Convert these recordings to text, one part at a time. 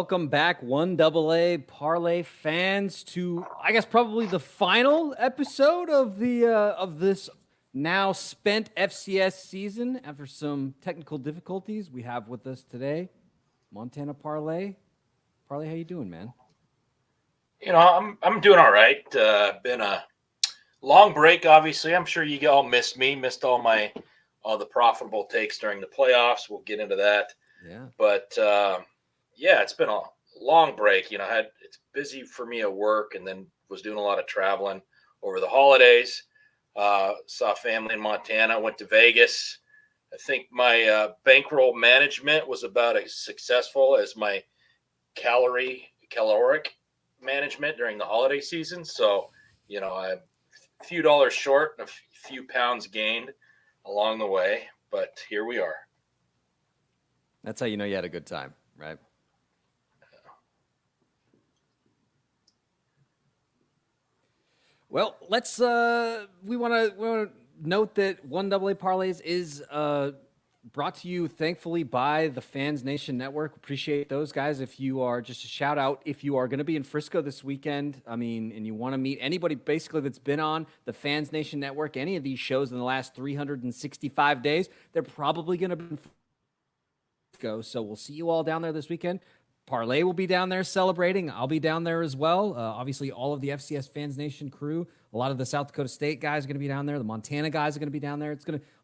Welcome back, 1AA Parlay fans, to I guess probably the final episode of this now spent FCS season. After some technical difficulties, we have with us today Montana Parlay. Parlay, how you doing, man? I'm doing all right. Been a long break, obviously. I'm sure you all missed me, missed all the profitable takes during the playoffs. We'll get into that. Yeah. But yeah, it's been a long break. It's busy for me at work, and then was doing a lot of traveling over the holidays. Saw family in Montana. Went to Vegas. I think my bankroll management was about as successful as my caloric management during the holiday season. So, I'm a few dollars short and a few pounds gained along the way, but here we are. That's how you know you had a good time, right? Well, let's we want to note that 1AA Parlays is brought to you thankfully by the Fans Nation Network. Appreciate those guys. If you are, just a shout out, if you are going to be in Frisco this weekend, and you want to meet anybody basically that's been on the Fans Nation Network, any of these shows in the last 365 days, they're probably going to be in Frisco. So we'll see you all down there this weekend. Parlay will be down there celebrating. I'll be down there as well. Obviously, all of the FCS Fans Nation crew, a lot of the South Dakota State guys are going to be down there. The Montana guys are going to be down there.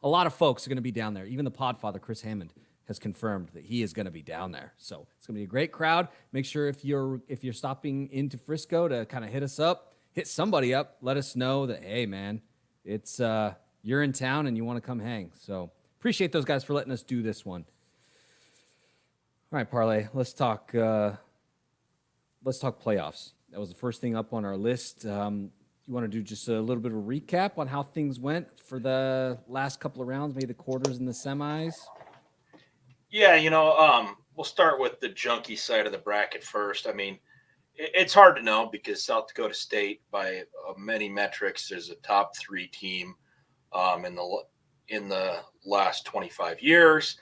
A lot of folks are going to be down there. Even the Podfather, Chris Hammond, has confirmed that he is going to be down there. So it's going to be a great crowd. Make sure if you're stopping into Frisco to kind of hit us up, hit somebody up, let us know that, hey, man, it's you're in town and you want to come hang. So appreciate those guys for letting us do this one. All right, Parlay, let's talk playoffs. That was the first thing up on our list. You want to do just a little bit of a recap on how things went for the last couple of rounds, maybe the quarters and the semis? Yeah, we'll start with the junkie side of the bracket first. I mean, it's hard to know because South Dakota State, by many metrics, is a top 3 team in the last 25 years,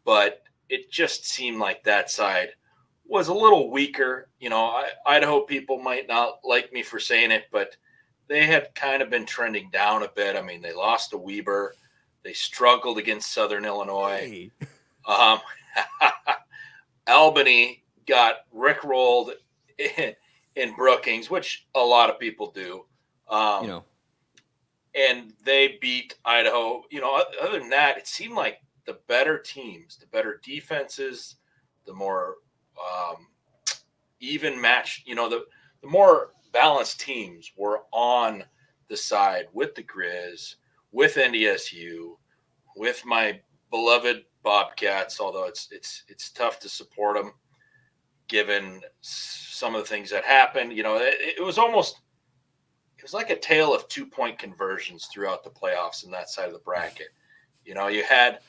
but it just seemed like that side was a little weaker. Idaho people might not like me for saying it, but they had kind of been trending down a bit. I mean, they lost to Weber. They struggled against Southern Illinois. Hey. Albany got rickrolled in Brookings, which a lot of people do. And they beat Idaho. Other than that, it seemed like the better teams, the better defenses, the more even match, the more balanced teams were on the side with the Grizz, with NDSU, with my beloved Bobcats, although it's tough to support them given some of the things that happened. It was like a tale of 2-point conversions throughout the playoffs in that side of the bracket. You had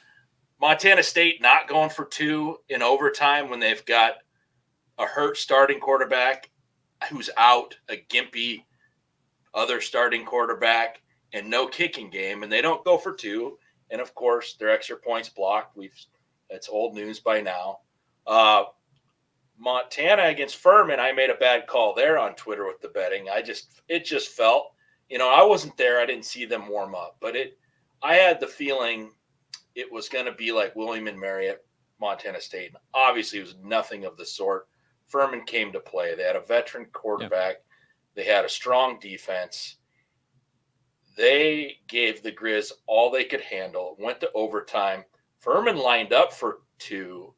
Montana State not going for 2 in overtime when they've got a hurt starting quarterback who's out, a gimpy other starting quarterback, and no kicking game, and they don't go for 2. And, of course, their extra points blocked. That's old news by now. Montana against Furman, I made a bad call there on Twitter with the betting. It just felt, I wasn't there. I didn't see them warm up. But I had the feeling it was going to be like William and Mary at Montana State. Obviously, it was nothing of the sort. Furman came to play. They had a veteran quarterback. Yeah. They had a strong defense. They gave the Grizz all they could handle, went to overtime. Furman lined up for 2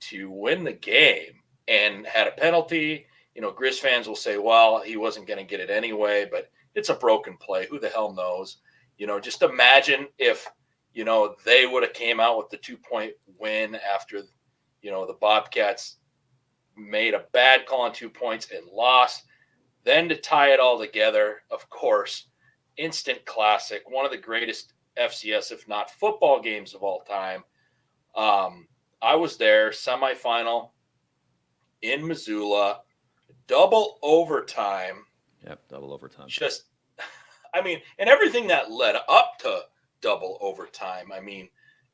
to win the game and had a penalty. Grizz fans will say, well, he wasn't going to get it anyway, but it's a broken play. Who the hell knows? Just imagine if they would have came out with the 2-point win after, the Bobcats made a bad call on 2 points and lost. Then to tie it all together, of course, instant classic, one of the greatest FCS, if not football games of all time. I was there, semifinal in Missoula, double overtime. Yep, double overtime. And everything that led up to double overtime.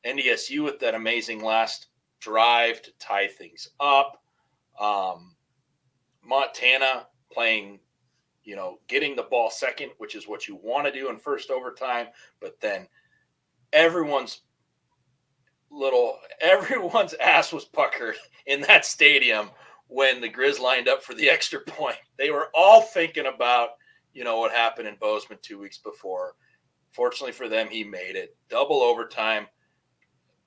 NDSU with that amazing last drive to tie things up. Montana playing, getting the ball second, which is what you want to do in first overtime, but then everyone's everyone's ass was puckered in that stadium when the Grizz lined up for the extra point. They were all thinking about, what happened in Bozeman 2 weeks before. Fortunately for them, he made it. Double overtime.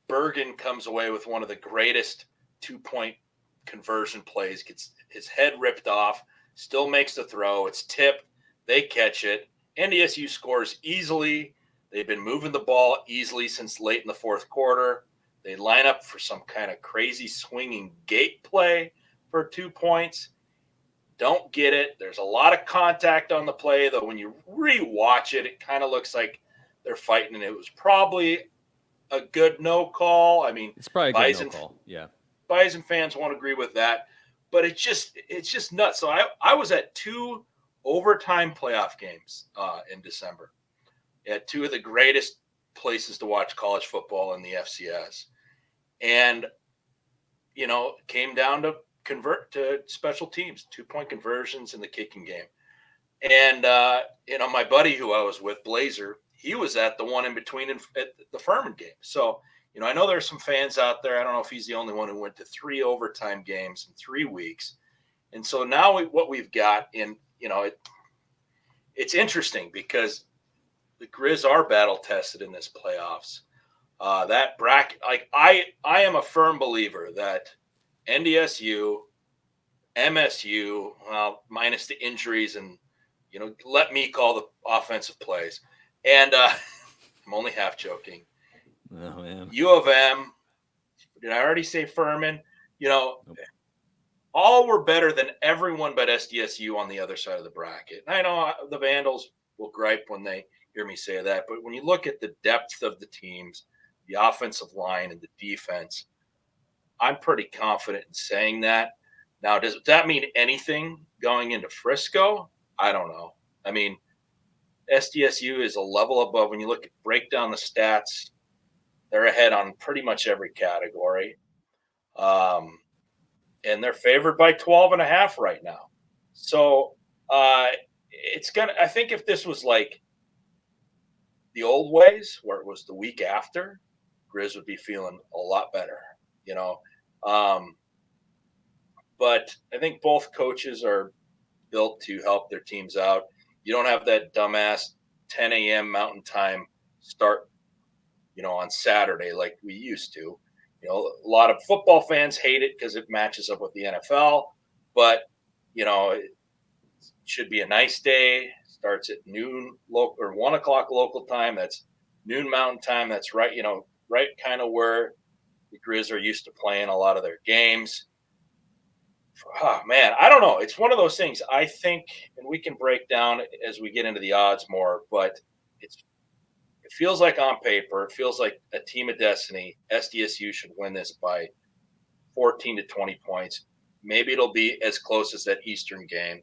Bergen comes away with one of the greatest 2-point conversion plays, gets his head ripped off, still makes the throw. It's tipped. They catch it. NDSU scores easily. They've been moving the ball easily since late in the fourth quarter. They line up for some kind of crazy swinging gate play for 2 points. Don't get it. There's a lot of contact on the play, though. When you rewatch it, it kind of looks like they're fighting, and it was probably a good no call. I mean, It's probably a good no call. Yeah. Bison fans won't agree with that, but it's just nuts. So I was at 2 overtime playoff games in December at 2 of the greatest places to watch college football in the FCS. And, came down to convert to special teams, 2-point conversions in the kicking game. And, my buddy who I was with, Blazer, he was at the one in between at the Furman game. So, I know there's some fans out there. I don't know if he's the only one who went to 3 overtime games in 3 weeks. And so now what we've got in, it's interesting because the Grizz are battle tested in this playoffs. That bracket, like I am a firm believer that NDSU, MSU, minus the injuries and, let me call the offensive plays. And I'm only half joking. Oh, man. U of M, did I already say Furman? Nope. All were better than everyone but SDSU on the other side of the bracket. And I know the Vandals will gripe when they hear me say that, but when you look at the depth of the teams, the offensive line and the defense, I'm pretty confident in saying that. Now, does that mean anything going into Frisco? I don't know. I mean, SDSU is a level above. When you break down the stats, they're ahead on pretty much every category. And they're favored by 12.5 right now. So I think if this was like the old ways where it was the week after, Grizz would be feeling a lot better, but I think both coaches are built to help their teams out. You don't have that dumbass 10 a.m. Mountain Time start, on Saturday like we used to. A lot of football fans hate it because it matches up with the NFL, but, it should be a nice day. Starts at noon local or 1 o'clock local time. That's noon Mountain Time. That's right, right kind of where the Grizz are used to playing a lot of their games. Oh, man, I don't know. It's one of those things I think, and we can break down as we get into the odds more, but it feels like on paper, it feels like a team of destiny. SDSU should win this by 14 to 20 points. Maybe it'll be as close as that Eastern game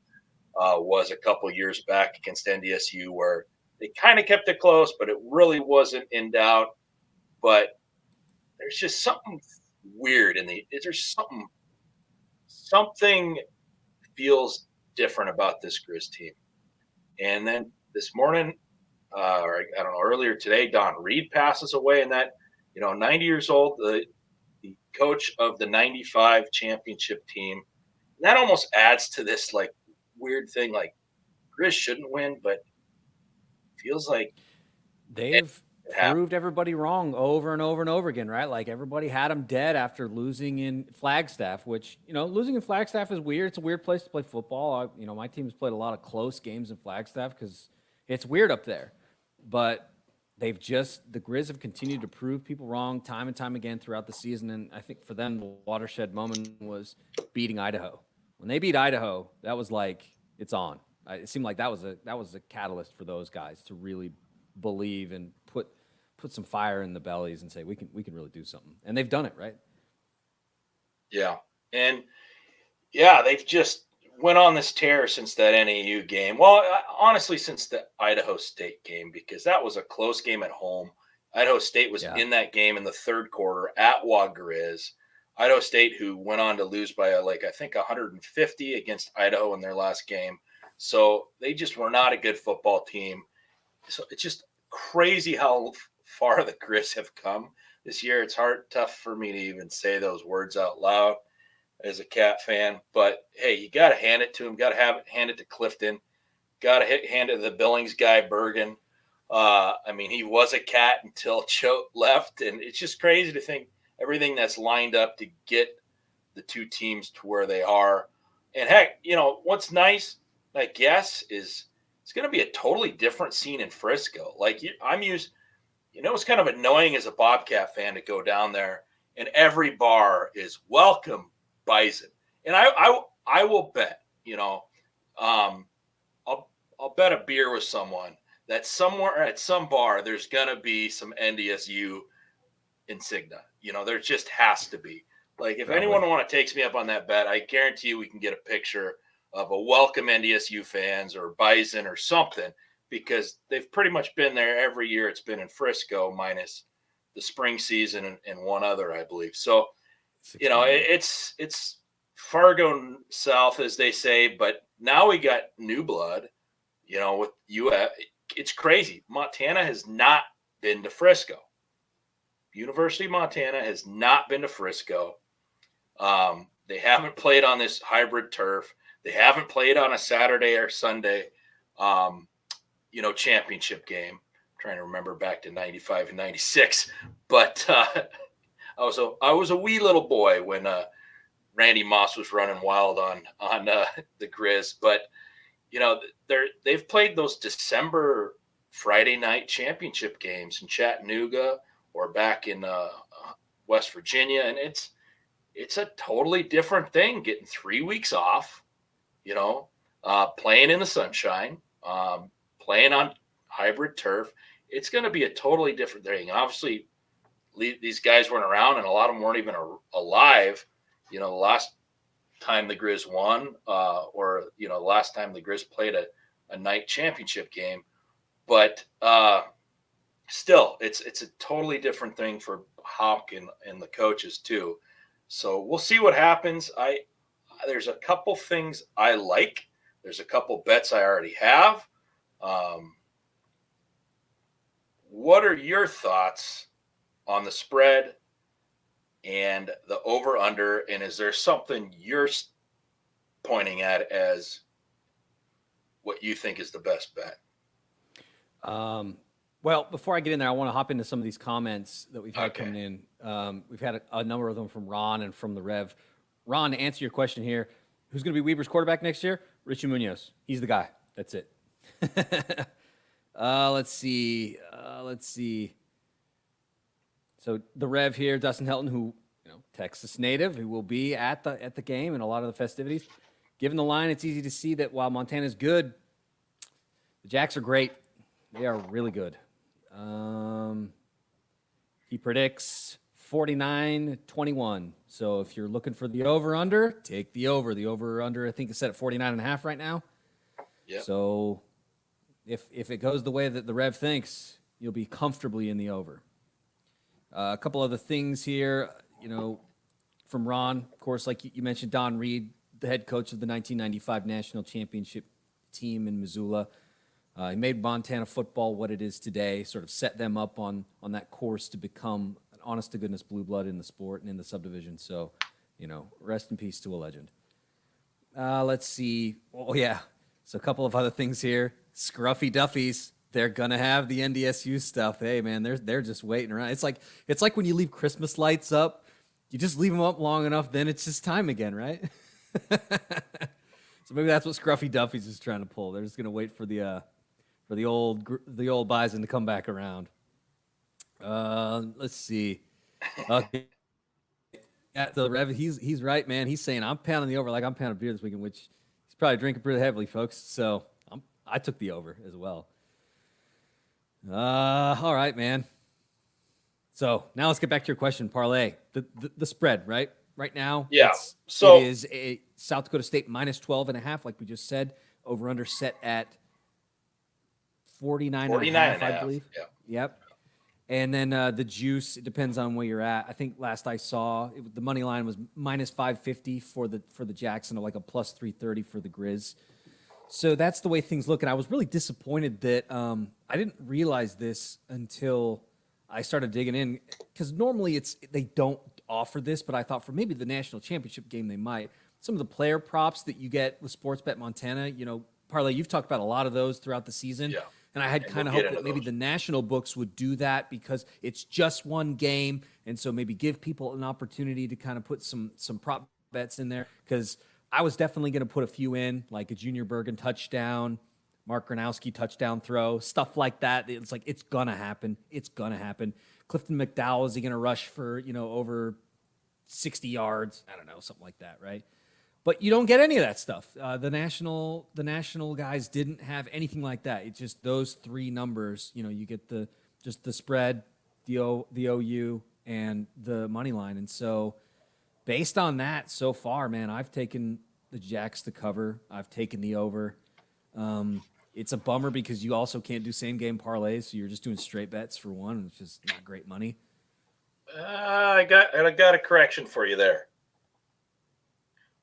was a couple years back against NDSU, where they kind of kept it close, but it really wasn't in doubt. But there's just something weird there's something feels different about this Grizz team. And then this morning, or I don't know, earlier today, Don Reed passes away, and that, 90 years old, the coach of the 95 championship team. And that almost adds to this like weird thing, like Grizz shouldn't win, but feels like they've proved everybody wrong over and over and over again, right? Like everybody had them dead after losing in Flagstaff, which, losing in Flagstaff is weird. It's a weird place to play football. My team's played a lot of close games in Flagstaff because it's weird up there. But the Grizz have continued to prove people wrong time and time again throughout the season. And I think for them, the watershed moment was beating Idaho. When they beat Idaho, that was like, it's on. It seemed like that was a catalyst for those guys to really believe and put some fire in the bellies and say, we can really do something. And they've done it, right? Yeah. And yeah, they've just went on this tear since that NAU game. Well, honestly, since the Idaho State game, because that was a close game at home. Idaho State was in that game in the third quarter at Wa Grizz. Idaho State, who went on to lose by I think 150 against Idaho in their last game. So they just were not a good football team. So it's just crazy how far the Grizz have come this year. It's tough for me to even say those words out loud as a Cat fan. But hey, you got to hand it to him. Got to hand it to Clifton. Got to hand it to the Billings guy, Bergen. I mean, he was a Cat until Choate left, and it's just crazy to think everything that's lined up to get the two teams to where they are. And heck, what's nice, I guess, is it's going to be a totally different scene in Frisco. I'm used, it's kind of annoying as a Bobcat fan to go down there and every bar is welcome Bison. And I will bet, I'll bet a beer with someone that somewhere at some bar there's gonna be some NDSU insignia. There just has to be. If Probably. anyone takes me up on that bet, I guarantee you we can get a picture of a welcome NDSU fans or Bison or something, because they've pretty much been there every year. It's been in Frisco minus the spring season and one other, I believe. So, it's Fargo South, as they say, but now we got new blood, with UF. It's crazy. Montana has not been to Frisco. University of Montana has not been to Frisco. They haven't played on this hybrid turf. They haven't played on a Saturday or Sunday, championship game. I'm trying to remember back to 95 and 96. But I was a wee little boy when Randy Moss was running wild on the Grizz. But, they've played those December Friday night championship games in Chattanooga or back in West Virginia. And it's a totally different thing getting 3 weeks off, playing in the sunshine, playing on hybrid turf. It's going to be a totally different thing. Obviously, these guys weren't around, and a lot of them weren't even alive. The last time the Grizz won, or the last time the Grizz played a night championship game. But still, it's a totally different thing for Hawk and the coaches too. So we'll see what happens. There's a couple things I like. There's a couple bets I already have. What are your thoughts on the spread and the over-under? And is there something you're pointing at as what you think is the best bet? Well, before I get in there, I want to hop into some of these comments that we've had coming in. We've had a number of them from Ron and from the Rev. Ron, to answer your question here, who's going to be Weber's quarterback next year? Richie Munoz. He's the guy. That's it. Let's see. So the Rev here, Dustin Helton, who Texas native, who will be at the game and a lot of the festivities. Given the line, it's easy to see that while Montana's good, the Jacks are great. They are really good. He predicts 49-21. So if you're looking for the over-under, take the over. The over-under, I think, is set at 49.5 right now. Yeah. So if it goes the way that the Rev thinks, you'll be comfortably in the over. A couple other things here, from Ron, of course, like you mentioned, Don Reed, the head coach of the 1995 National Championship team in Missoula. He made Montana football what it is today, sort of set them up on that course to become an honest-to-goodness blue blood in the sport and in the subdivision. So, rest in peace to a legend. Let's see. Oh, yeah. So a couple of other things here. Scruffy Duffies. They're going to have the NDSU stuff. Hey, man, they're just waiting around. It's like when you leave Christmas lights up. You just leave them up long enough, then it's just time again, right? So maybe that's what Scruffy Duffies is trying to pull. They're just going to wait for the old Bison to come back around. Let's see. Okay. At the Rev, he's right, man. He's saying I'm pounding the over like I'm pounding beer this weekend, which he's probably drinking pretty heavily, folks. So I took the over as well. All right, man. So now let's get back to your question, Parlay. The spread, right? Right now, yeah. It is a South Dakota State minus 12.5, like we just said. Over under set at 49.5, I believe. Yeah. Yep. And then the juice, it depends on where you're at. I think last I saw, the money line was minus 550 for the Jackson, or like a plus 330 for the Grizz. So that's the way things look. And I was really disappointed that I didn't realize this until I started digging in, because normally they don't offer this, but I thought for maybe the national championship game they might. Some of the player props that you get with Sportsbet Montana, Parlay, you've talked about a lot of those throughout the season. Yeah. And I had kind of hoped that maybe the national books would do that, because it's just one game. And so maybe give people an opportunity to kind of put some prop bets in there, because I was definitely going to put a few in, like a Junior Bergen touchdown, Mark Gronowski touchdown throw, stuff like that. It's like, it's going to happen. It's going to happen. Clifton McDowell, is he going to rush for, over 60 yards? I don't know, something like that, right? But you don't get any of that stuff. The national guys didn't have anything like that. It's just those three numbers. You get the spread, the OU, and the money line. And so, based on that, so far, man, I've taken the Jacks to cover. I've taken the over. It's a bummer because you also can't do same game parlays, so you're just doing straight bets for one, and it's just not great money. I got a correction for you there.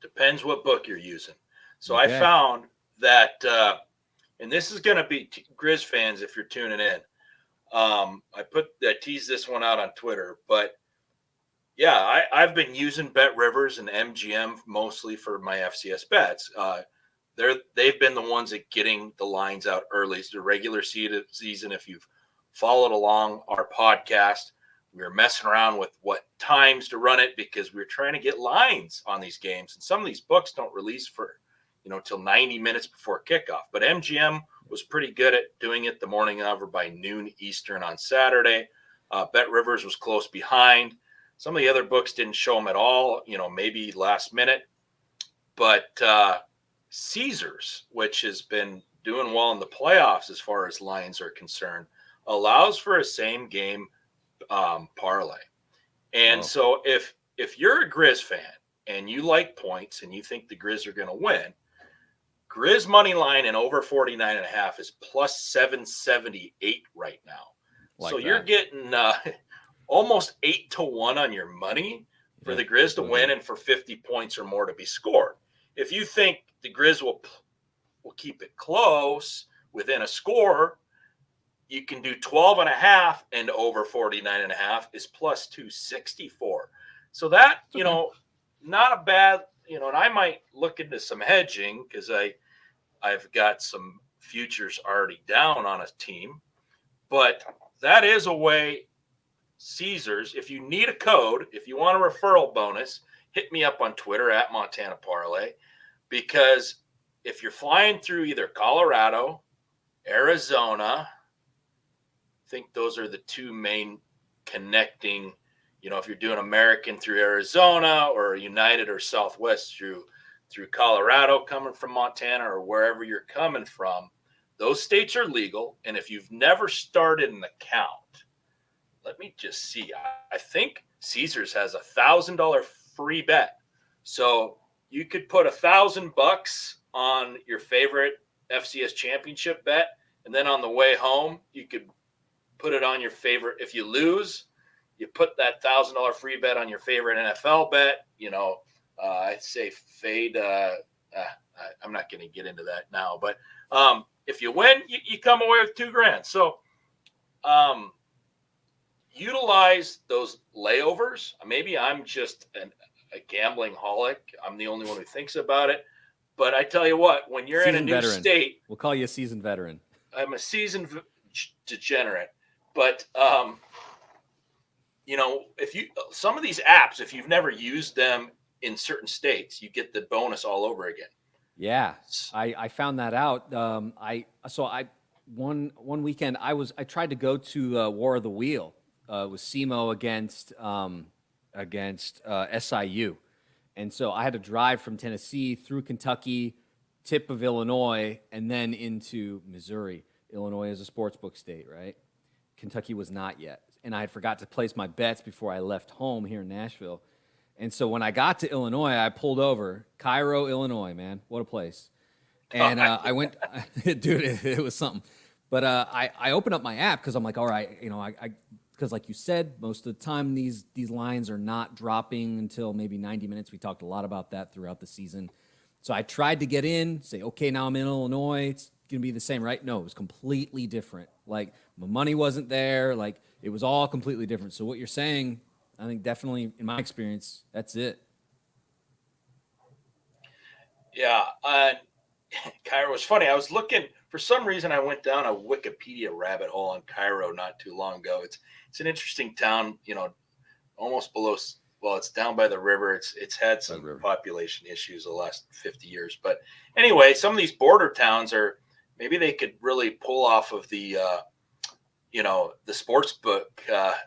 Depends what book you're using. So okay. I found that, and this is going to be Grizz fans if you're tuning in. I teased this one out on Twitter, but yeah, I've been using Bet Rivers and MGM mostly for my FCS bets. They've been the ones that getting the lines out early. It's the regular season. If you've followed along our podcast, we were messing around with what times to run it because we were trying to get lines on these games. And some of these books don't release for, till 90 minutes before kickoff. But MGM was pretty good at doing it the morning of or by noon Eastern on Saturday. Bet Rivers was close behind. Some of the other books didn't show them at all, maybe last minute. But Caesars, which has been doing well in the playoffs as far as lines are concerned, allows for a same game parlay. And so if you're a Grizz fan and you like points and you think the Grizz are going to win, Grizz money line and over 49.5 is plus 778 right now. You're getting almost 8-1 on your money for the Grizz to win and for 50 points or more to be scored. If you think the Grizz will keep it close within a score, you can do 12.5 and over 49.5 is plus 264. So that, not a bad, and I might look into some hedging because I've got some futures already down on a team, but that is a way. Caesars, if you need a code, if you want a referral bonus, hit me up on Twitter at Montana Parlay, because if you're flying through either Colorado, Arizona, I think those are the two main connecting, if you're doing American through Arizona or United or Southwest through Colorado coming from Montana or wherever you're coming from, those states are legal. And if you've never started an account, let me just see. I think Caesars has $1,000 free bet. So you could put $1,000 on your favorite FCS championship bet. And then on the way home, you could put it on your favorite. If you lose, you put that $1,000 free bet on your favorite NFL bet. I'd say fade. I'm not going to get into that now, but if you win, you come away with $2,000. So, utilize those layovers. Maybe I'm just a gambling holic. I'm the only one who thinks about it. But I tell you what, when you're in a new state, we'll call you a seasoned veteran. I'm a seasoned degenerate. But if you some of these apps, if you've never used them in certain states, you get the bonus all over again. Yeah, I found that out. One weekend I tried to go to War of the Wheel. With SEMO against SIU. And so I had to drive from Tennessee through Kentucky, tip of Illinois, and then into Missouri. Illinois is a sportsbook state, right? Kentucky was not yet. And I had forgot to place my bets before I left home here in Nashville. And so when I got to Illinois, I pulled over. Cairo, Illinois, man. What a place. And I went, dude, it was something. But I opened up my app because I'm like, all right, because like you said, most of the time these lines are not dropping until maybe 90 minutes. We talked a lot about that throughout the season. So I tried to get in, say, okay, now I'm in Illinois. It's going to be the same, right? No, it was completely different. Like, my money wasn't there. Like, it was all completely different. So what you're saying, I think definitely, in my experience, that's it. Yeah. Cairo was funny. I was looking, for some reason, I went down a Wikipedia rabbit hole on Cairo not too long ago. It's an interesting town, almost below. Well, it's down by the river. It's had some population issues the last 50 years. But anyway, some of these border towns are, maybe they could really pull off of the the sports book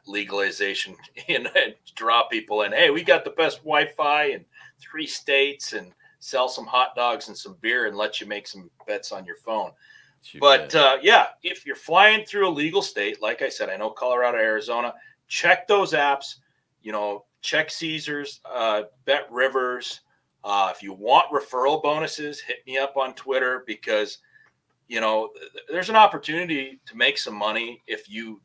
legalization and draw people in. Hey, we got the best Wi-Fi in 3 states and sell some hot dogs and some beer and let you make some bets on your phone. But yeah, if you're flying through a legal state, like I said, I know Colorado, Arizona, check those apps, check Caesars, Bet Rivers. If you want referral bonuses, hit me up on Twitter because, there's an opportunity to make some money if you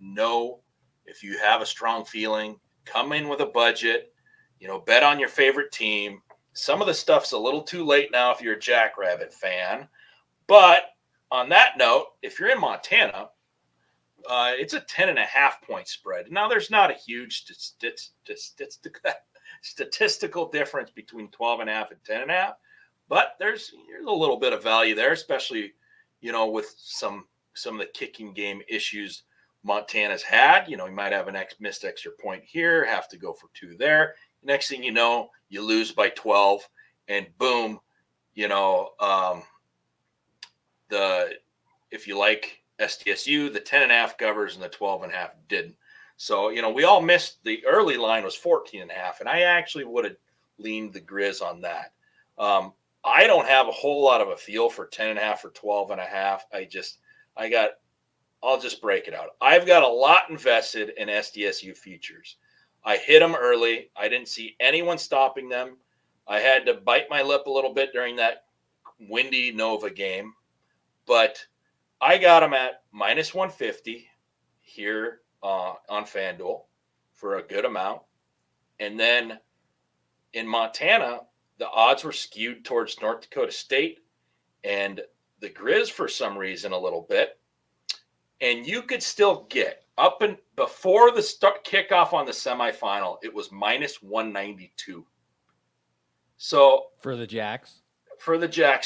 have a strong feeling, come in with a budget, bet on your favorite team. Some of the stuff's a little too late now if you're a Jackrabbit fan. But on that note, if you're in Montana, it's a 10.5-point spread. Now, there's not a huge statistical difference between 12.5 and 10.5, but there's a little bit of value there, especially, with some of the kicking game issues Montana's had. You might have an missed extra point here, have to go for 2 there. Next thing you know, you lose by 12, and boom, if you like SDSU, the 10.5 covers and the 12.5 didn't. So, we all missed the early line was 14.5, and I actually would have leaned the Grizz on that. I don't have a whole lot of a feel for 10.5 or 12.5. I'll just break it out. I've got a lot invested in SDSU futures. I hit them early. I didn't see anyone stopping them. I had to bite my lip a little bit during that windy Nova game, but I got them at minus 150 here on FanDuel for a good amount. And then in Montana, the odds were skewed towards North Dakota State and the Grizz for some reason a little bit. And you could still get up and before the kickoff on the semifinal, it was minus 192. So for the Jacks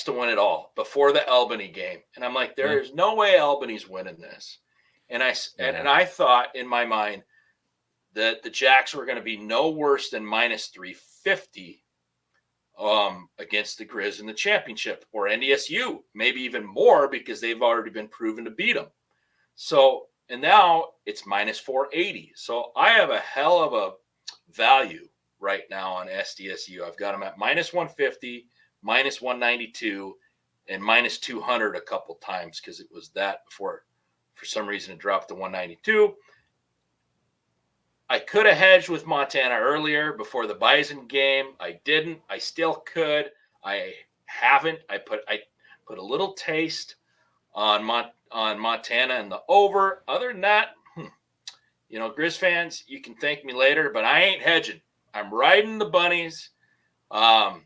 to win it all before the Albany game. And I'm like, there's no way Albany's winning this. And I thought in my mind that the Jacks were going to be no worse than minus 350 against the Grizz in the championship, or NDSU, maybe even more because they've already been proven to beat them. So, and now it's minus 480. So I have a hell of a value right now on SDSU. I've got them at minus 150, minus 192, and minus 200 a couple times because it was that before, for some reason, it dropped to 192. I could have hedged with Montana earlier before the Bison game. I didn't. I still could. I haven't. I put a little taste on Montana and the over. Other than that, Grizz fans, you can thank me later, but I ain't hedging. I'm riding the bunnies, and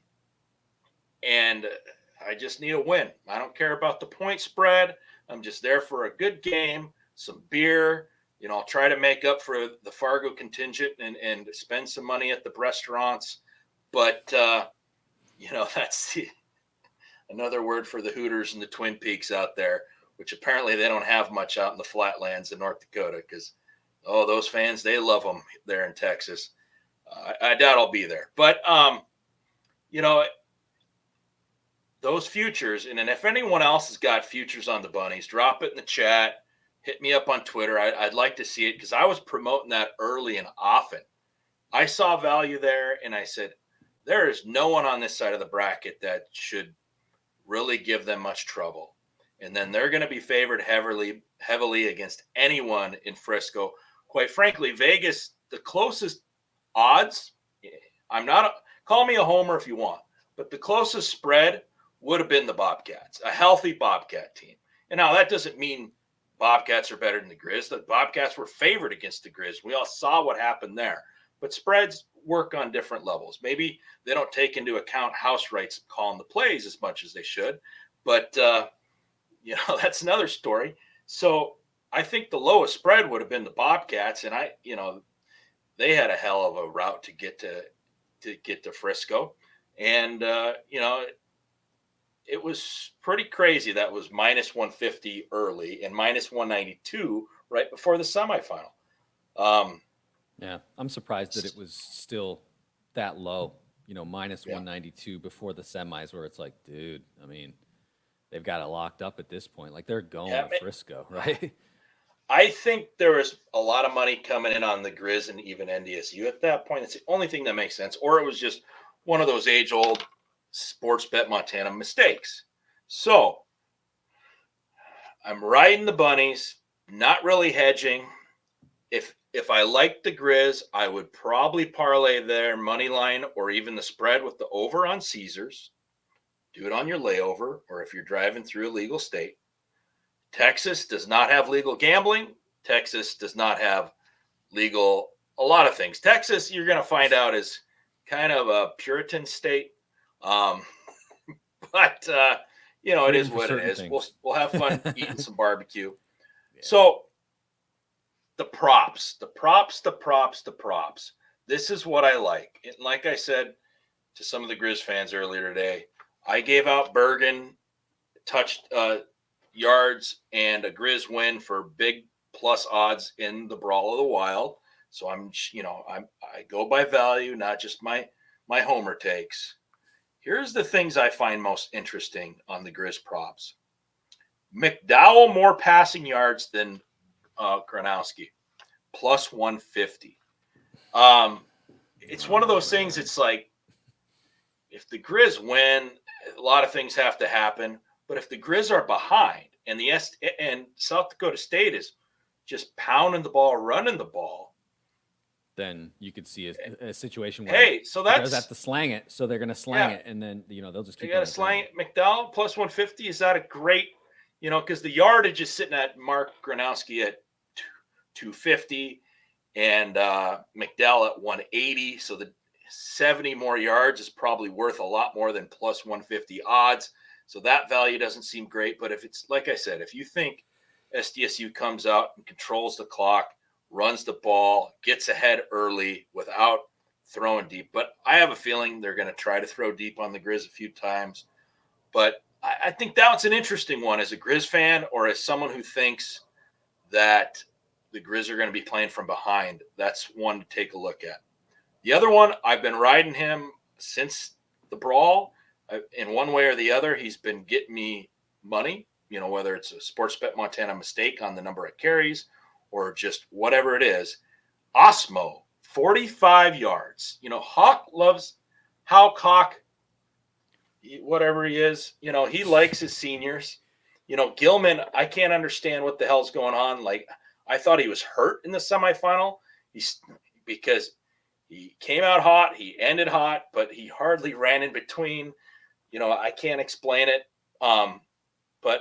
I just need a win. I don't care about the point spread. I'm just there for a good game, some beer. I'll try to make up for the Fargo contingent and spend some money at the restaurants. But, that's another word for the Hooters and the Twin Peaks out there, which apparently they don't have much out in the flatlands in North Dakota because, those fans, they love them there in Texas. I doubt I'll be there. But, those futures, and then if anyone else has got futures on the bunnies, drop it in the chat. Hit me up on Twitter. I'd like to see it because I was promoting that early and often. I saw value there, and I said, there is no one on this side of the bracket that should really give them much trouble. And then they're going to be favored heavily against anyone in Frisco. Quite frankly, Vegas, the closest odds, call me a homer if you want, but the closest spread would have been the Bobcats, a healthy Bobcat team. And now that doesn't mean Bobcats are better than the Grizz. The Bobcats were favored against the Grizz. We all saw what happened there. But spreads work on different levels. Maybe they don't take into account house rights calling the plays as much as they should. But, that's another story. So I think the lowest spread would have been the Bobcats. And they had a hell of a route to get to Frisco. And, it was pretty crazy. That was minus 150 early and minus 192 right before the semifinal. Yeah, I'm surprised that it was still that low, minus 192 before the semis, where it's like, dude, I mean, they've got it locked up at this point. Like, they're going to Frisco, right? I think there was a lot of money coming in on the Grizz and even NDSU at that point. It's the only thing that makes sense. Or it was just one of those age-old sports bet Montana mistakes. So I'm riding the bunnies, not really hedging. If I liked the Grizz, I would probably parlay their money line or even the spread with the over on Caesars. Do it on your layover, or if you're driving through a legal state. Texas does not have legal gambling. Texas does not have legal a lot of things. Texas, you're going to find out, is kind of a Puritan state. But it is what it is. We'll have fun eating some barbecue. Yeah. So the props. This is what I like. And like I said to some of the Grizz fans earlier today, I gave out Bergen touched yards and a Grizz win for big plus odds in the Brawl of the Wild. So I go by value, not just my homer takes. Here's the things I find most interesting on the Grizz props. McDowell more passing yards than Gronowski, plus 150. It's one of those things. It's like, if the Grizz win, a lot of things have to happen. But if the Grizz are behind and South Dakota State is just pounding the ball, running the ball, then you could see a situation where so that's have to slang it, so they're going to slang it, and then they'll just keep. They got to slang it. McDowell plus 150. Is that a great? Because the yardage is sitting at Mark Gronowski at 250, and McDowell at 180. So the 70 more yards is probably worth a lot more than plus 150 odds. So that value doesn't seem great. But if it's, like I said, if you think SDSU comes out and controls the clock, runs the ball, gets ahead early without throwing deep. But I have a feeling they're going to try to throw deep on the Grizz a few times. But I think that's an interesting one as a Grizz fan, or as someone who thinks that the Grizz are going to be playing from behind. That's one to take a look at. The other one, I've been riding him since the Brawl. In one way or the other, he's been getting me money, whether it's a Sports Bet Montana mistake on the number of carries or just whatever it is. Osmo, 45 yards. Hawk loves Hawk, whatever he is. He likes his seniors. Gilman, I can't understand what the hell's going on. Like, I thought he was hurt in the semifinal. Because he came out hot, he ended hot, but he hardly ran in between. I can't explain it. But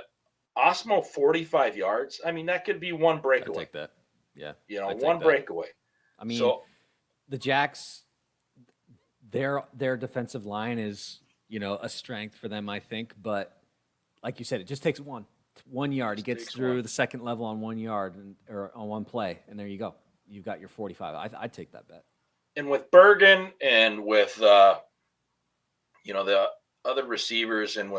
Osmo, 45 yards. I mean, that could be one breakaway. I'd take that. Yeah. One breakaway. I mean, the Jacks, their defensive line is, a strength for them, I think. But like you said, it just takes one yard. He gets through the second level on 1 yard or on one play, and there you go. You've got your 45. I'd take that bet. And with Bergen and with the other receivers, and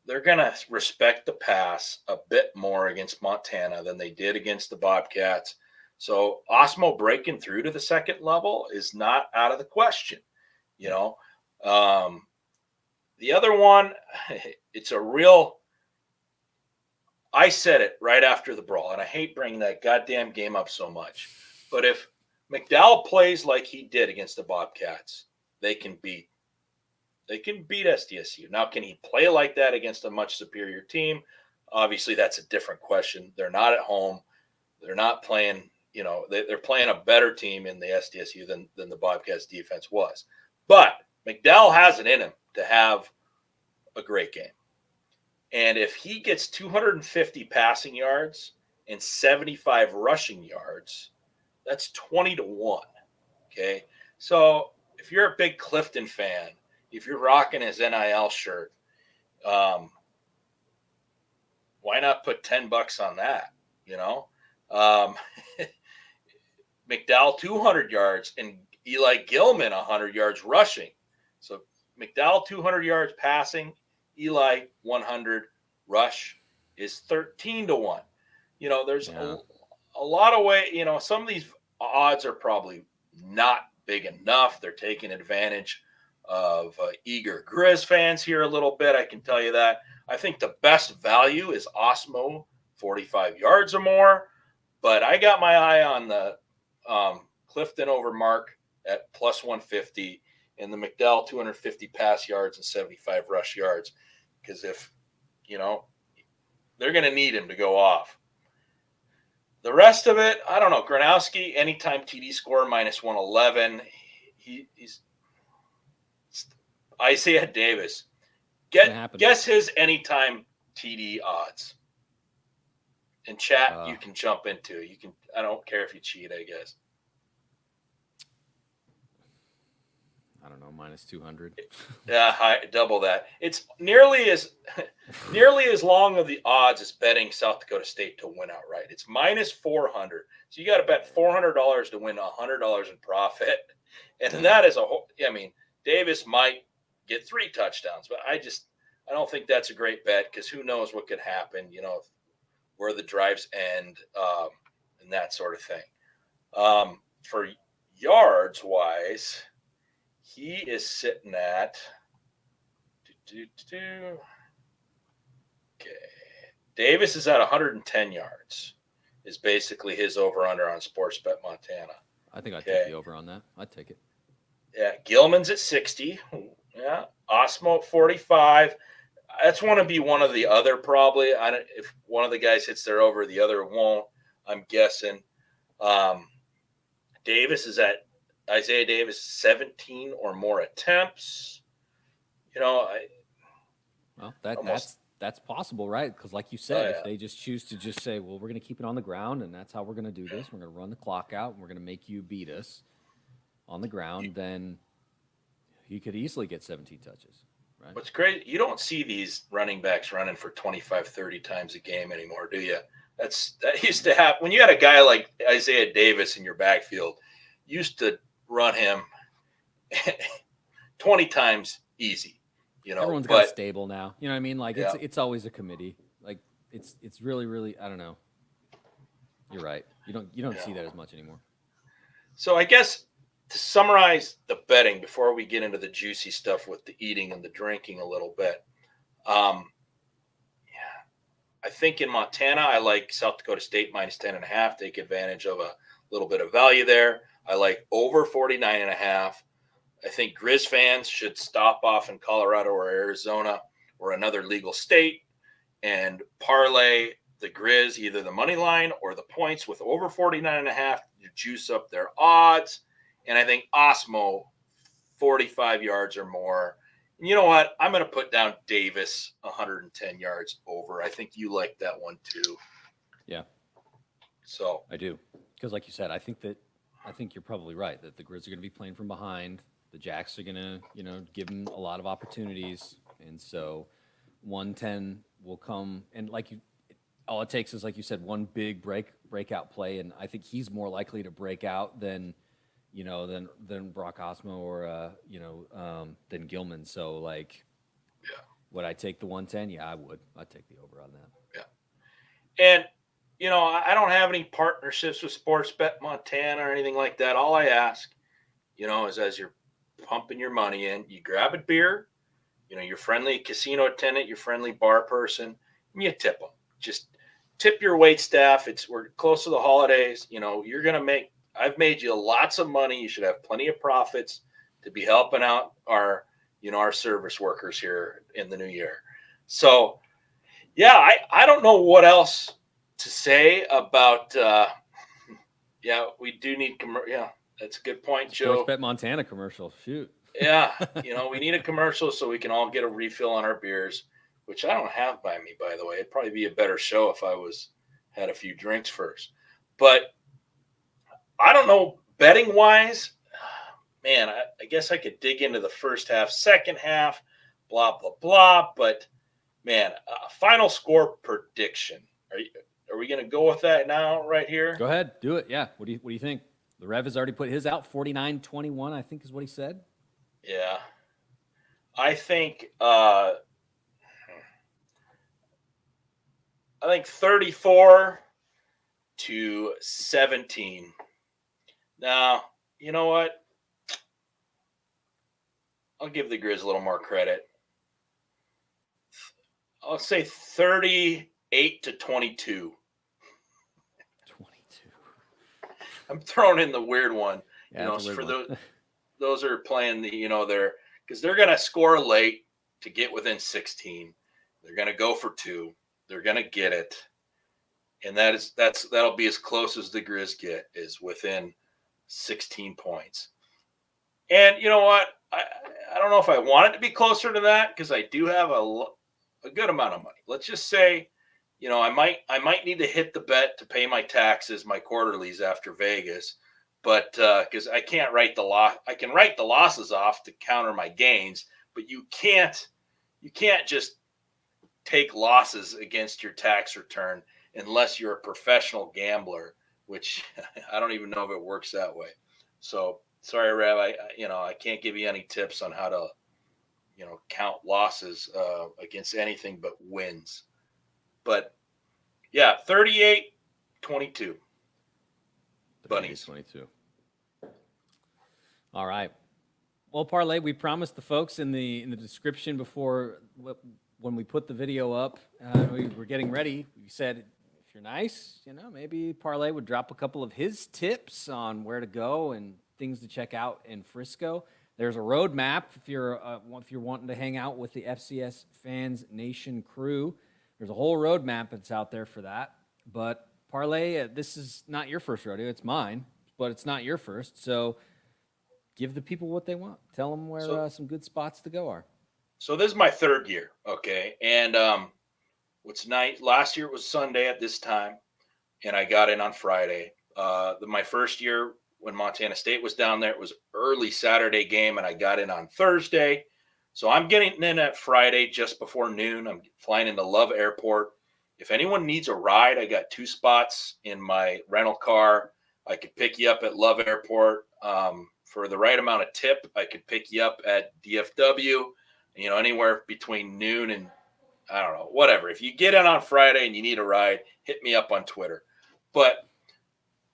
they're going to respect the pass a bit more against Montana than they did against the Bobcats. So Osmo breaking through to the second level is not out of the question. The other one, it's a real. I said it right after the Brawl, and I hate bringing that goddamn game up so much. But if McDowell plays like he did against the Bobcats, they can beat SDSU. Now, can he play like that against a much superior team? Obviously, that's a different question. They're not at home. They're not playing, they're playing a better team in the SDSU than the Bobcats defense was. But McDowell has it in him to have a great game. And if he gets 250 passing yards and 75 rushing yards, that's 20-1. Okay. So if you're a big Clifton fan, if you're rocking his NIL shirt, why not put $10 on that? You know, um, McDowell 200 yards and Eli Gilman 100 yards rushing. So McDowell 200 yards passing, Eli 100 rush is 13-1. You know, there's a lot of way. You know, some of these odds are probably not big enough. They're taking advantage of eager Grizz fans here a little bit. I can tell you that. I think the best value is Osmo, 45 yards or more. But I got my eye on the Clifton over Mark at plus 150 and the McDowell 250 pass yards and 75 rush yards. Because if, you know, they're going to need him to go off. The rest of it, I don't know. Gronowski, anytime TD score, minus 111. He's Isaiah Davis. Guess his anytime TD odds. In chat, you can jump into. You can. I don't care if you cheat, I guess. I don't know, minus 200. Yeah, double that. It's nearly as long of the odds as betting South Dakota State to win outright. It's minus 400. So you got to bet $400 to win $100 in profit, and that is I mean, Davis might get 3 touchdowns, but I don't think that's a great bet because who knows what could happen. You know, where the drives end and that sort of thing. For yards wise. He is sitting at okay. Davis is at 110 yards. Is basically his over/under on Sportsbet Montana. I think I'd take the over on that. I'd take it. Yeah, Gilman's at 60. Yeah, Osmo at 45. That's want to be one of the other probably. If one of the guys hits their over, the other won't. I'm guessing. Davis is at Isaiah Davis, 17 or more attempts. You know, that's possible, right? Because like you said, if they just choose to just say, well, we're going to keep it on the ground, and that's how we're going to do this. We're going to run the clock out, and we're going to make you beat us on the ground, then he could easily get 17 touches, right? What's great, you don't see these running backs running for 25, 30 times a game anymore, do you? That used to happen. When you had a guy like Isaiah Davis in your backfield, used to run him 20 times easy, you know. Everyone's got a stable now. You know what I mean? Like it's always a committee. Like it's really, really, I don't know. You're right. You don't see that as much anymore. So I guess to summarize the betting before we get into the juicy stuff with the eating and the drinking a little bit. I think in Montana, I like South Dakota State minus 10.5. Take advantage of a little bit of value there. I like over 49.5. I think Grizz fans should stop off in Colorado or Arizona or another legal state and parlay the Grizz, either the money line or the points with over 49.5 to juice up their odds. And I think Osmo, 45 yards or more. And you know what? I'm going to put down Davis, 110 yards over. I think you like that one too. Yeah. So I do. Because like you said, I think you're probably right that the Grizz are going to be playing from behind. The Jacks are going to, give them a lot of opportunities. And so 110 will come. And all it takes is, like you said, one big breakout play. And I think he's more likely to break out than Brock Osmo or, than Gilman. So would I take the 110? Yeah, I would. I'd take the over on that. Yeah. And, I don't have any partnerships with Sportsbet Montana or anything like that. All I ask, is as you're pumping your money in, you grab a beer, your friendly casino attendant, your friendly bar person, and you tip them. Just tip your wait staff. We're close to the holidays. You're going to I've made you lots of money. You should have plenty of profits to be helping out our service workers here in the new year. So, yeah, I don't know what else to say about. We do need that's a good point, Joe. Sportsbet Montana commercial. Shoot. Yeah, we need a commercial so we can all get a refill on our beers, which I don't have by me, by the way. It'd probably be a better show if I was had a few drinks first. But I don't know, betting wise, man, I guess I could dig into the first half, second half, blah, blah, blah. But man, final score prediction. Are we going to go with that now right here? Go ahead, do it. Yeah. What do you think? The Rev has already put his out 49-21, I think is what he said. Yeah. I think 34-17. Now, you know what? I'll give the Grizz a little more credit. I'll say 38-22. 22. I'm throwing in the weird one. Yeah, For those are playing because they're going to score late to get within 16. They're going to go for 2. They're going to get it. And that'll be as close as the Grizz get, is within 16 points. And you know what? I don't know if I want it to be closer to that, because I do have a good amount of money. Let's just say, I might need to hit the bet to pay my taxes, my quarterlies after Vegas, but because I can't write the loss, I can write the losses off to counter my gains, but you can't just take losses against your tax return unless you're a professional gambler, which I don't even know if it works that way. So sorry, Rev, I can't give you any tips on how to, count losses against anything but wins. But yeah, 38-22. Bunnies. 22. All right. Well, Parlay, we promised the folks in the description before when we put the video up, we were getting ready. We said, if you're nice, maybe Parlay would drop a couple of his tips on where to go and things to check out in Frisco. There's a roadmap if you're wanting to hang out with the FCS Fans Nation crew. There's a whole roadmap that's out there for that. But Parlay, this is not your first rodeo. It's mine, but it's not your first. So give the people what they want. Tell them where some good spots to go are. So this is my third year, okay? And what's nice, last year it was Sunday at this time, and I got in on Friday. My first year when Montana State was down there, it was early Saturday game, and I got in on Thursday. So I'm getting in at Friday just before noon. I'm flying into Love Airport. If anyone needs a ride, I got 2 spots in my rental car. I could pick you up at Love Airport. For the right amount of tip, I could pick you up at DFW, anywhere between noon and, I don't know, whatever. If you get in on Friday and you need a ride, hit me up on Twitter. But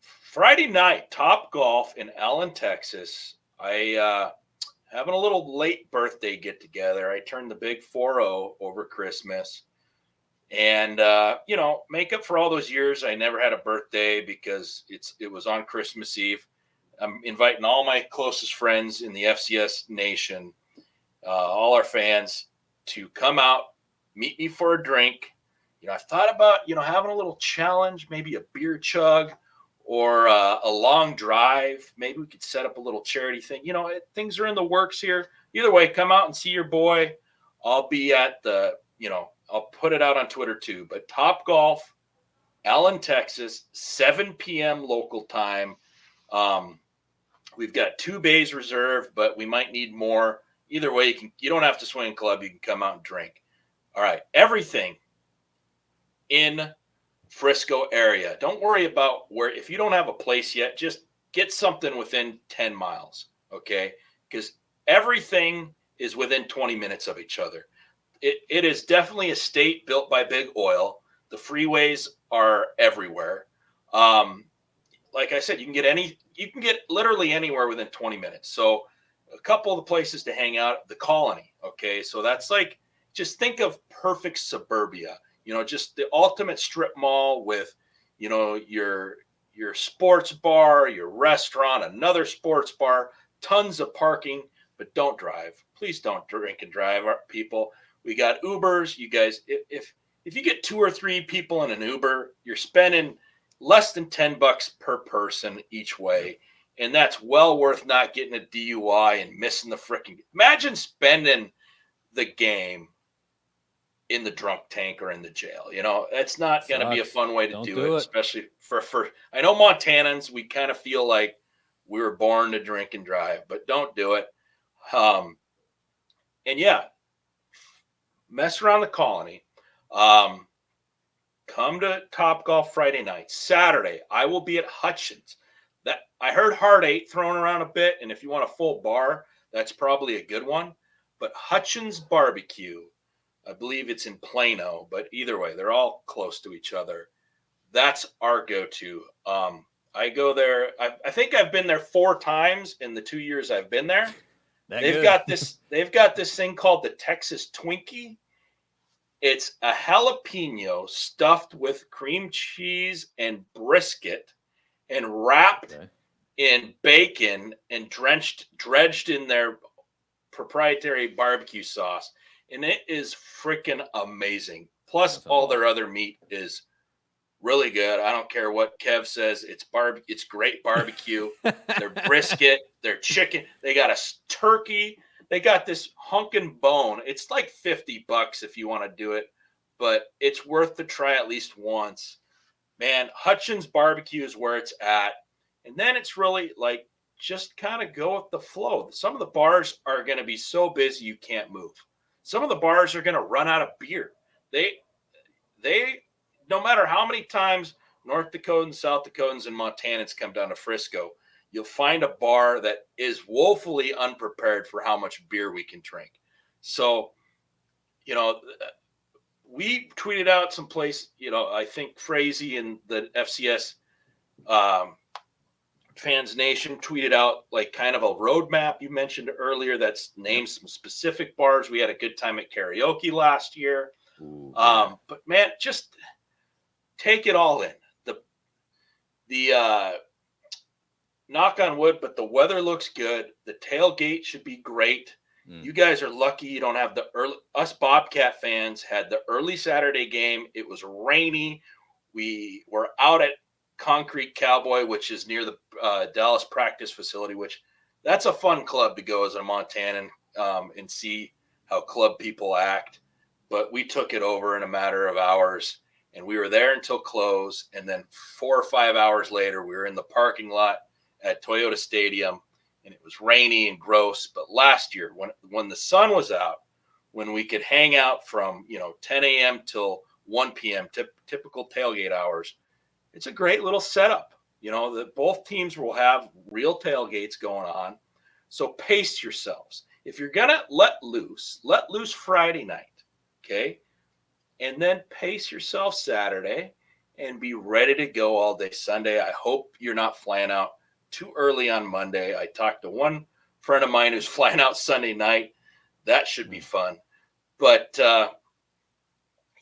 Friday night, Top Golf in Allen, Texas. I having a little late birthday get together. I turned the big 4-0 over Christmas. And, make up for all those years I never had a birthday because it was on Christmas Eve. I'm inviting all my closest friends in the FCS Nation, all our fans, to come out, meet me for a drink. I thought about, having a little challenge, maybe a beer chug or a long drive. Maybe we could set up a little charity thing. Things are in the works here. Either way, come out and see your boy. I'll be at I'll put it out on Twitter too. But Top Golf, Allen, Texas, 7 p.m. local time. We've got 2 bays reserved, but we might need more. Either way, you don't have to swing club. You can come out and drink. All right. Everything in Frisco area. Don't worry about if you don't have a place yet, just get something within 10 miles. Okay. Because everything is within 20 minutes of each other. It is definitely a state built by big oil. The freeways are everywhere. Like I said, you can get literally anywhere within 20 minutes. So a couple of the places to hang out, the Colony. Okay. So that's just think of perfect suburbia, just the ultimate strip mall with, your sports bar, your restaurant, another sports bar, tons of parking, but don't drive. Please don't drink and drive, people. We got Ubers. You guys, if you get 2 or 3 people in an Uber, you're spending less than $10 per person each way. And that's well worth not getting a DUI and missing the freaking. Imagine spending the game in the drunk tank or in the jail. It's not going to be a Sucks. fun way to Don't do do it, it. especially for I know Montanans, we kind of feel like we were born to drink and drive, but don't do it. And yeah, mess around the colony. Um, Come to Top Golf Friday night. Saturday, I will be at Hutchins. That I heard Hard Eight thrown around a bit, and if you want a full bar, that's probably a good one. But Hutchins Barbecue, I believe it's in Plano, but either way, they're all close to each other. That's our go-to. I go there. I think I've been there 4 times in the 2 years I've been there. That They've good. got this. They've got this thing called the Texas Twinkie. It's a jalapeno stuffed with cream cheese and brisket and wrapped Okay. in bacon and dredged in their proprietary barbecue sauce. And it is freaking amazing. That Plus, sounds all their awesome. other meat is really good. I don't care what Kev says. It's great barbecue. Their brisket, their chicken. They got a turkey. They got this hunkin' bone. It's like $50 if you want to do it, but it's worth the try at least once. Man, Hutchins Barbecue is where it's at. And then it's really like just kind of go with the flow. Some of the bars are going to be so busy you can't move. Some of the bars are going to run out of beer. They they no matter how many times North Dakotans, South Dakotans, and Montanans come down to Frisco, you'll find a bar that is woefully unprepared for how much beer we can drink. So, you know, we tweeted out some place, I think Frazee and the FCS um, Fans Nation tweeted out like kind of a roadmap you mentioned earlier that's Yep. named some specific bars. We had a good time at karaoke last year. Ooh, yeah. But man, just take it all in. The knock on wood, but the weather looks good. The tailgate should be great. Mm. You guys are lucky you don't have the early. Us Bobcat fans had the early Saturday game. It was rainy. We were out at Concrete Cowboy, which is near the Dallas practice facility. Which that's a fun club to go as a Montanan and see how club people act. But we took it over in a matter of hours, and we were there until close. And then 4 or 5 hours later, we were in the parking lot at Toyota Stadium, and it was rainy and gross. But last year, when the sun was out, when we could hang out from 10 a.m. till 1 p.m. Typical tailgate hours, it's a great little setup. That both teams will have real tailgates going on. So pace yourselves. If you're gonna let loose Friday night, okay, and then pace yourself Saturday and be ready to go all day Sunday. I hope you're not flying out too early on Monday. I talked to one friend of mine who's flying out Sunday night. That should be fun. But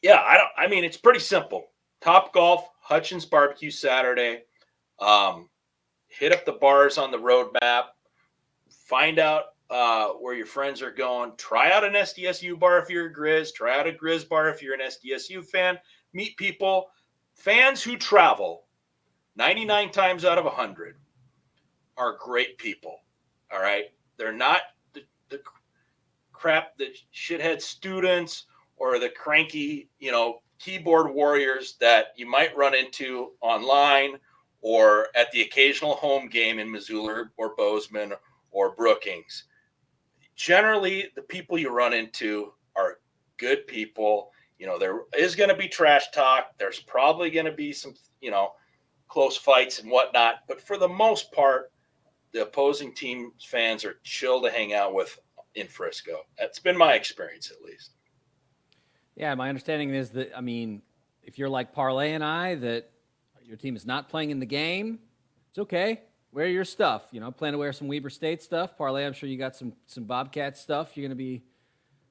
yeah, I mean, it's pretty simple. Top Golf, Hutchins Barbecue Saturday. Hit up the bars on the roadmap. Find out where your friends are going. Try out an SDSU bar if you're a Grizz. Try out a Grizz bar if you're an SDSU fan. Meet people. Fans who travel 99 times out of 100 are great people. All right. They're not the crap, the shithead students or the cranky, keyboard warriors that you might run into online or at the occasional home game in Missoula or Bozeman or Brookings. Generally, the people you run into are good people. There is going to be trash talk. There's probably going to be some, close fights and whatnot. But for the most part, the opposing team fans are chill to hang out with in Frisco. That's been my experience, at least. Yeah, my understanding is that, I mean, if you're like Parlay and I, that your team is not playing in the game, it's okay. Wear your stuff. Plan to wear some Weber State stuff. Parlay, I'm sure you got some Bobcat stuff you're going to be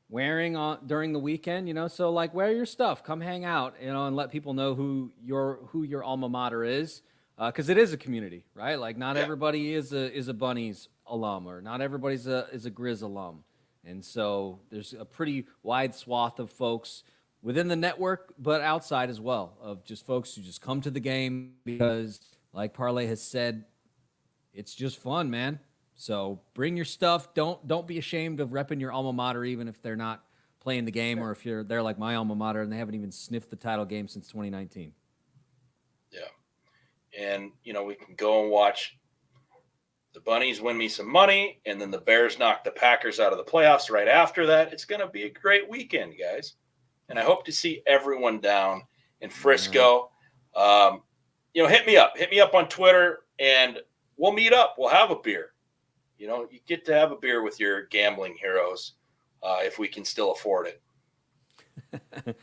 wearing on during the weekend. So like wear your stuff. Come hang out. And let people know who your alma mater is, because it is a community, right? Like not everybody is a Bunnies alum, or not everybody's is a Grizz alum. And so there's a pretty wide swath of folks within the network, but outside as well, of just folks who just come to the game because, like Parlay has said, it's just fun, man. So bring your stuff. Don't be ashamed of repping your alma mater, even if they're not playing the game, or if you're there like my alma mater and they haven't even sniffed the title game since 2019. Yeah. And, we can go and watch the Bunnies win me some money, and then the Bears knock the Packers out of the playoffs right after that. It's going to be a great weekend, guys. And I hope to see everyone down in Frisco. Hit me up on Twitter, and we'll meet up. We'll have a beer. You get to have a beer with your gambling heroes if we can still afford it.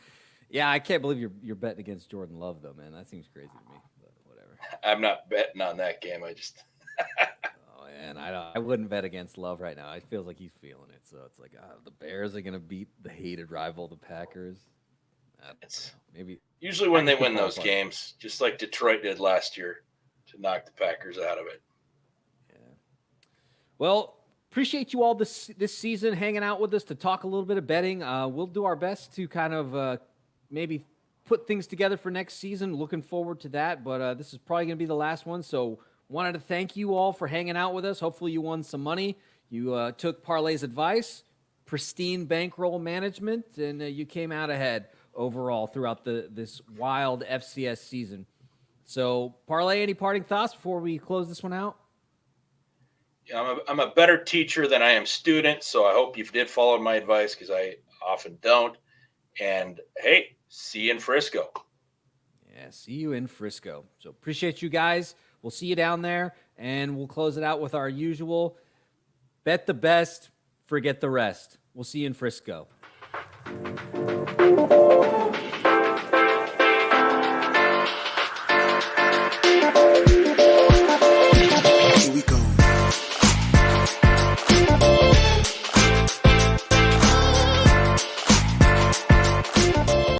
Yeah, I can't believe you're betting against Jordan Love, though, man. That seems crazy to me, but whatever. I'm not betting on that game. I just oh, man, I wouldn't bet against Love right now. It feels like he's feeling it. So it's like the Bears are going to beat the hated rival, the Packers. It's maybe usually when they win those games, just like Detroit did last year to knock the Packers out of it. Yeah. Well, appreciate you all this season hanging out with us to talk a little bit of betting. We'll do our best to kind of maybe put things together for next season. Looking forward to that, but this is probably going to be the last one. So wanted to thank you all for hanging out with us. Hopefully you won some money. You took Parlay's advice, pristine bankroll management, and you came out ahead overall throughout this wild FCS season. So, Parlay, any parting thoughts before we close this one out? Yeah, I'm a better teacher than I am student, so I hope you did follow my advice because I often don't. And, hey, see you in Frisco. Yeah, see you in Frisco. So, appreciate you guys. We'll see you down there, and we'll close it out with our usual bet the best, forget the rest. We'll see you in Frisco.